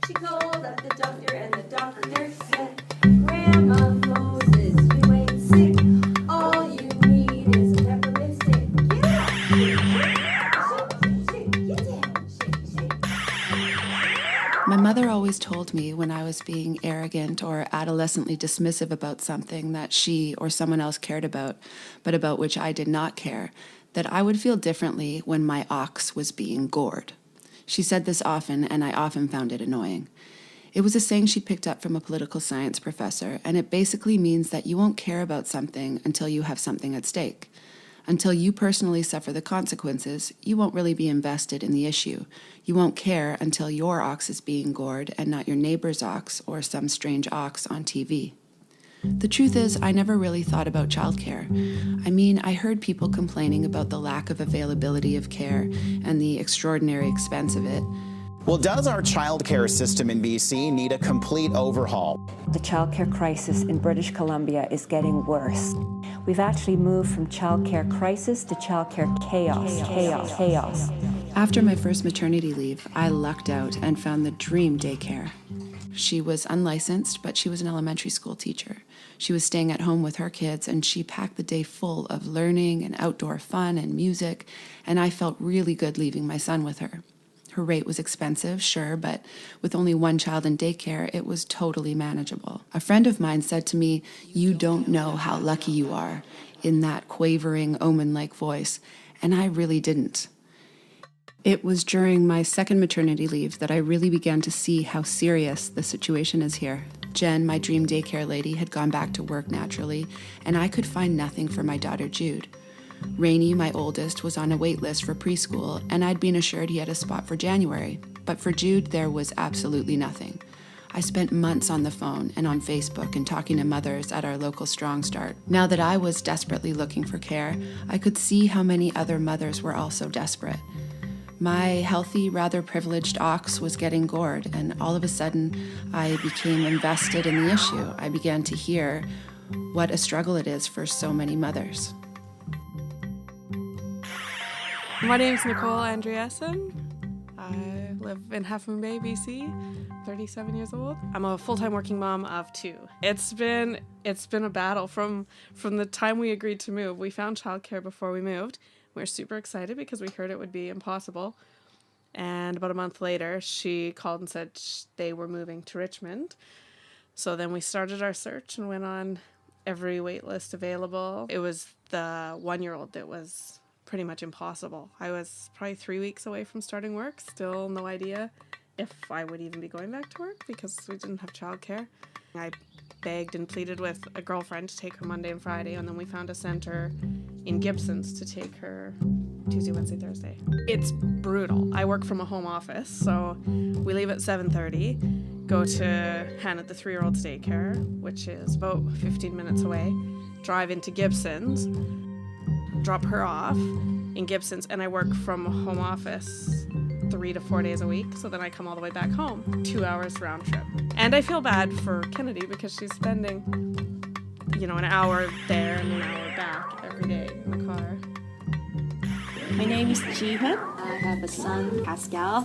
She called up the doctor and the doctor said, Grandma Moses, you ain't sick. All you need is a peppermint stick. Yeah! Shake, get down, shake. My mother always told me when I was being arrogant or adolescently dismissive about something that she or someone else cared about, but about which I did not care, that I would feel differently when my ox was being gored. She said this often, and I often found it annoying. It was a saying she picked up from a political science professor, and it basically means that you won't care about something until you have something at stake. Until you personally suffer the consequences, you won't really be invested in the issue. You won't care until your ox is being gored and not your neighbor's ox or some strange ox on TV. The truth is, I never really thought about childcare. I mean, I heard people complaining about the lack of availability of care and the extraordinary expense of it. Well, does our childcare system in BC need a complete overhaul? The childcare crisis in British Columbia is getting worse. We've actually moved from childcare crisis to childcare chaos. After my first maternity leave, I lucked out and found the dream daycare. She was unlicensed, but she was an elementary school teacher. She was staying at home with her kids, and she packed the day full of learning and outdoor fun and music, and I felt really good leaving my son with her. Her rate was expensive, sure, but with only one child in daycare, it was totally manageable. A friend of mine said to me, "You don't know how lucky you are," in that quavering, omen-like voice, and I really didn't. It was during my second maternity leave that I really began to see how serious the situation is here. Jen, my dream daycare lady, had gone back to work naturally, and I could find nothing for my daughter Jude. Rainey, my oldest, was on a wait list for preschool, and I'd been assured he had a spot for January. But for Jude, there was absolutely nothing. I spent months on the phone and on Facebook and talking to mothers at our local Strong Start. Now that I was desperately looking for care, I could see how many other mothers were also desperate. My healthy, rather privileged ox was getting gored, and all of a sudden, I became invested in the issue. I began to hear what a struggle it is for so many mothers. My name's Nicole Andreasen. I live in Half Moon Bay, BC, 37 years old. I'm a full-time working mom of two. It's been a battle from the time we agreed to move. We found childcare before we moved. We were super excited because we heard it would be impossible. And about a month later, she called and said they were moving to Richmond. So then we started our search and went on every wait list available. It was the 1-year-old that was pretty much impossible. I was probably 3 weeks away from starting work, still no idea if I would even be going back to work because we didn't have childcare. I begged and pleaded with a girlfriend to take her Monday and Friday, and then we found a center in Gibsons to take her Tuesday, Wednesday, Thursday. It's brutal. I work from a home office, so we leave at 7:30, go to Hannah, the 3-year-old's daycare, which is about 15 minutes away, drive into Gibsons, drop her off in Gibsons, and I work from a home office 3 to 4 days a week, so then I come all the way back home, 2 hours round trip. And I feel bad for Kennedy because she's spending, an hour there and an hour back every day in the car. My name is Jihan. I have a son, Pascal,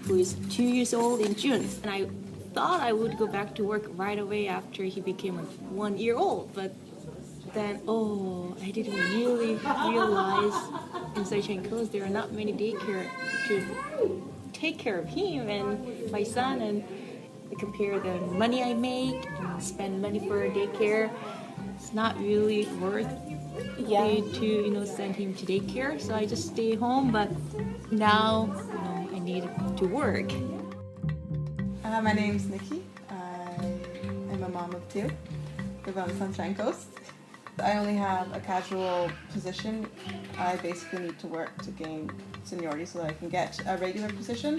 who is 2 years old in June. And I thought I would go back to work right away after he became 1 year old, but then, I didn't really realize in Sunshine Coast there are not many daycare to take care of him and my son, and I compare the money I make and spend money for daycare. It's not really worth it to send him to daycare, so I just stay home. But now I need to work. My name's Nikki. I'm a mom of two. Live on the Sunshine Coast. I only have a casual position. I basically need to work to gain seniority so that I can get a regular position.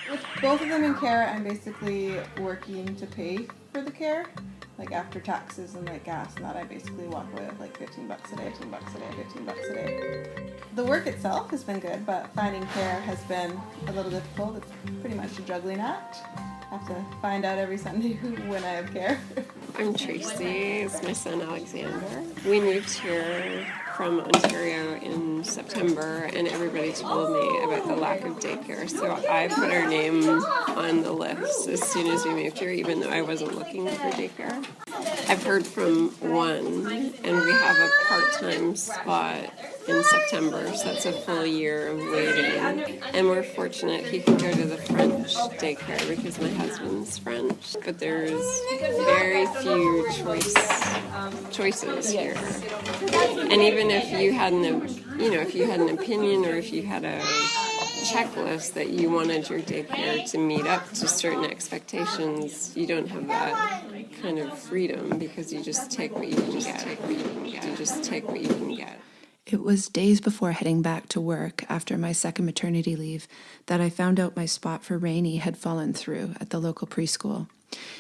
With both of them in care, I'm basically working to pay for the care. Like after taxes and like gas and that, I basically walk away with like $15 a day, $15 a day, $15 a day. The work itself has been good, but finding care has been a little difficult. It's pretty much a juggling act. I have to find out every Sunday when I have care. I'm Tracy. It's my son Alexander. We moved here from Ontario in in September, and everybody told me about the lack of daycare. So I put our name on the list as soon as we moved here, even though I wasn't looking for daycare. I've heard from one, and we have a part-time spot in September, so that's a full year of waiting. And we're fortunate he can go to the French daycare because my husband's French. But there's very few choices here. And even if you had if you had an opinion or if you had a checklist that you wanted your daycare to meet up to certain expectations, you don't have that kind of freedom because you just take what you can get. You just take what you can get. It was days before heading back to work after my second maternity leave that I found out my spot for Rainey had fallen through at the local preschool.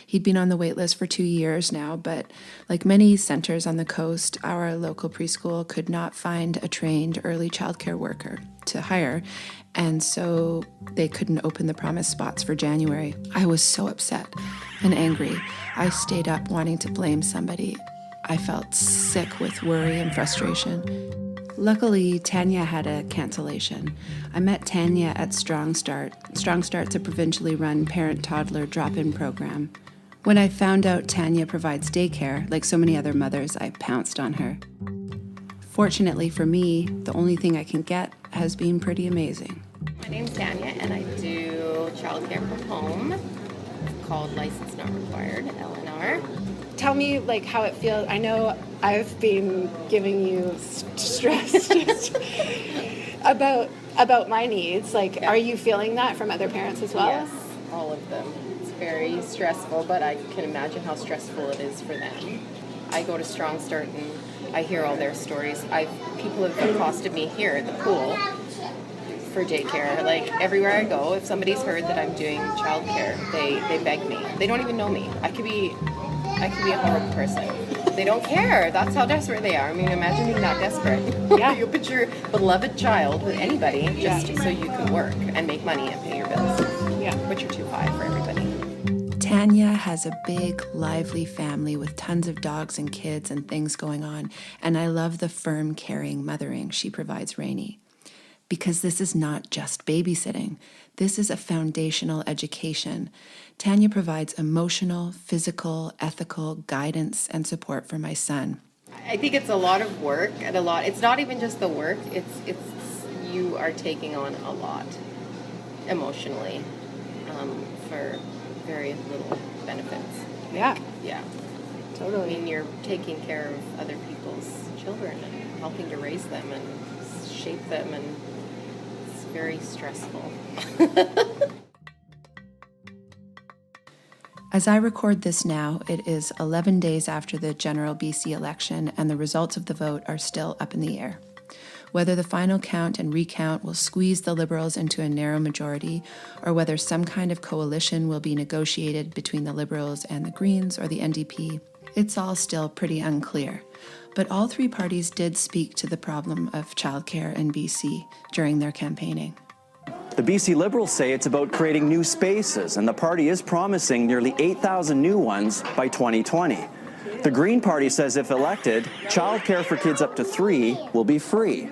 He'd been on the wait list for 2 years now, but like many centers on the coast, our local preschool could not find a trained early childcare worker to hire, and so they couldn't open the promised spots for January. I was so upset and angry. I stayed up wanting to blame somebody. I felt sick with worry and frustration. Luckily, Tanya had a cancellation. I met Tanya at Strong Start. Strong Start's a provincially run parent-toddler drop-in program. When I found out Tanya provides daycare, like so many other mothers, I pounced on her. Fortunately for me, the only thing I can get has been pretty amazing. My name's Tanya, and I do childcare from home, called License Not Required, LNR. Tell me how it feels. I know I've been giving you stress just about my needs. Are you feeling that from other parents as well? Yes, all of them. It's very stressful, but I can imagine how stressful it is for them. I go to Strong Start and I hear all their stories. People have accosted me here at the pool for daycare. Everywhere I go, if somebody's heard that I'm doing childcare, they beg me. They don't even know me. I could be a horrible person. They don't care. That's how desperate they are. I mean, imagine being that desperate. Yeah. You put your beloved child with anybody just so you can work and make money and pay your bills. Yeah. But you're too high for everybody. Tanya has a big, lively family with tons of dogs and kids and things going on, and I love the firm, caring mothering she provides Rainey. Because this is not just babysitting. This is a foundational education. Tanya provides emotional, physical, ethical guidance and support for my son. I think it's a lot of work and it's not even just the work, it's you are taking on a lot emotionally for very little benefits. Yeah. Yeah. Totally. I mean, you're taking care of other people's children and helping to raise them and shape them, and it's very stressful. As I record this now, it is 11 days after the general BC election, and the results of the vote are still up in the air. Whether the final count and recount will squeeze the Liberals into a narrow majority, or whether some kind of coalition will be negotiated between the Liberals and the Greens or the NDP, it's all still pretty unclear. But all three parties did speak to the problem of childcare in BC during their campaigning. The BC Liberals say it's about creating new spaces, and the party is promising nearly 8,000 new ones by 2020. The Green Party says if elected, childcare for kids up to 3 will be free.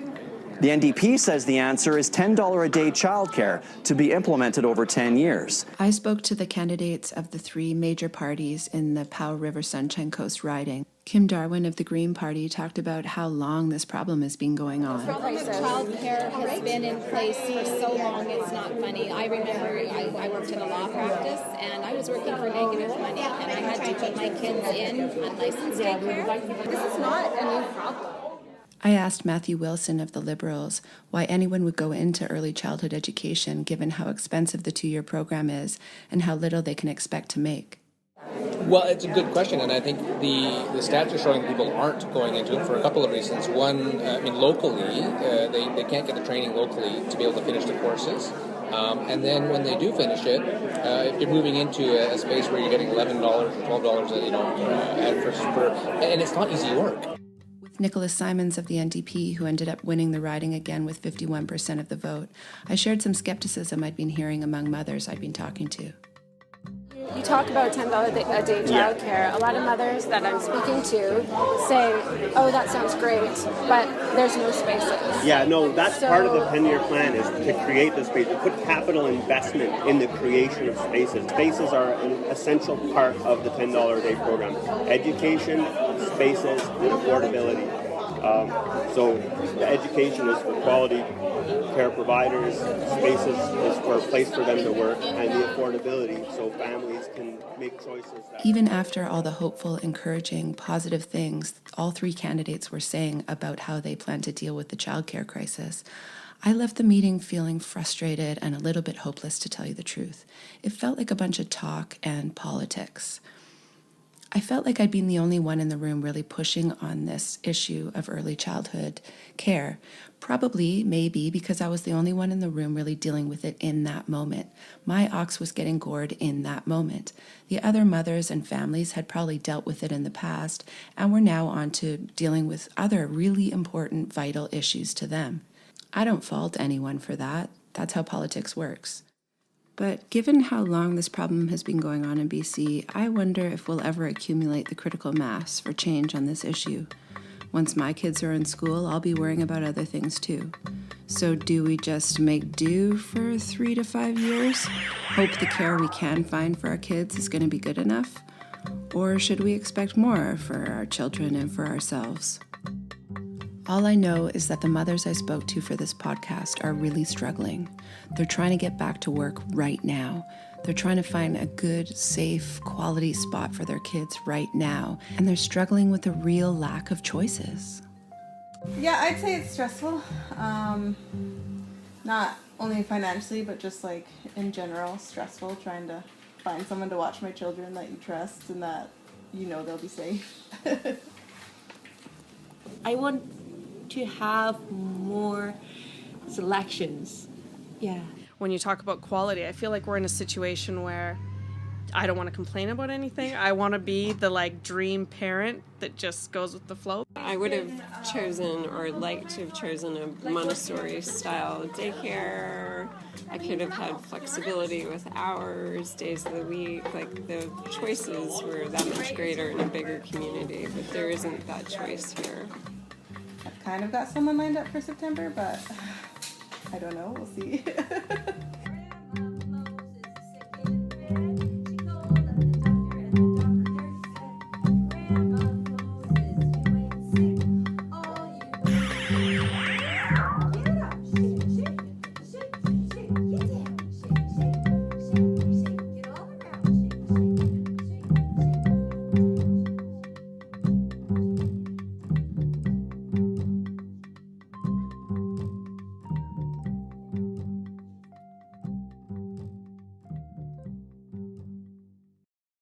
The NDP says the answer is $10 a day childcare to be implemented over 10 years. I spoke to the candidates of the three major parties in the Powell River Sunshine Coast riding. Kim Darwin of the Green Party talked about how long this problem has been going on. Childcare has been in place for so long, it's not funny. I remember I worked in a law practice, and I was working for negative money, and I had to keep my kids in unlicensed daycare. This is not a new problem. I asked Matthew Wilson of the Liberals why anyone would go into early childhood education given how expensive the 2-year program is and how little they can expect to make. Well, it's a good question, and I think the stats are showing people aren't going into it for a couple of reasons. One, locally, they can't get the training locally to be able to finish the courses. And then when they do finish it, if you're moving into a space where you're getting $11 or $12, and it's not easy work. Nicholas Simons of the NDP, who ended up winning the riding again with 51% of the vote, I shared some skepticism I'd been hearing among mothers I'd been talking to. You talk about $10 a day childcare. A lot of mothers that I'm speaking to say, oh, that sounds great, but there's no spaces. Yeah, no, that's part of the 10-year plan, is to create the space, to put capital investment in the creation of spaces. Spaces are an essential part of the $10 a day program. Education, spaces, and affordability. So the education is for quality care providers, spaces is for a place for them to work, and the affordability so families can make choices. Even after all the hopeful, encouraging, positive things all three candidates were saying about how they plan to deal with the childcare crisis, I left the meeting feeling frustrated and a little bit hopeless, to tell you the truth. It felt like a bunch of talk and politics. I felt like I'd been the only one in the room really pushing on this issue of early childhood care. Probably, maybe, because I was the only one in the room really dealing with it in that moment. My ox was getting gored in that moment. The other mothers and families had probably dealt with it in the past and were now on to dealing with other really important, vital issues to them. I don't fault anyone for that. That's how politics works. But given how long this problem has been going on in BC, I wonder if we'll ever accumulate the critical mass for change on this issue. Once my kids are in school, I'll be worrying about other things too. So do we just make do for 3 to 5 years? Hope the care we can find for our kids is going to be good enough? Or should we expect more for our children and for ourselves? All I know is that the mothers I spoke to for this podcast are really struggling. They're trying to get back to work right now. They're trying to find a good, safe, quality spot for their kids right now. And they're struggling with a real lack of choices. Yeah, I'd say it's stressful. Not only financially, but just like in general, stressful trying to find someone to watch my children that you trust and that you know they'll be safe. I want to have more selections. Yeah. When you talk about quality, I feel like we're in a situation where I don't want to complain about anything. I want to be the dream parent that just goes with the flow. I would have chosen or liked to have chosen a Montessori style daycare. I could have had flexibility with hours, days of the week. The choices were that much greater in a bigger community, but there isn't that choice here. I've kind of got someone lined up for September, but I don't know. We'll see.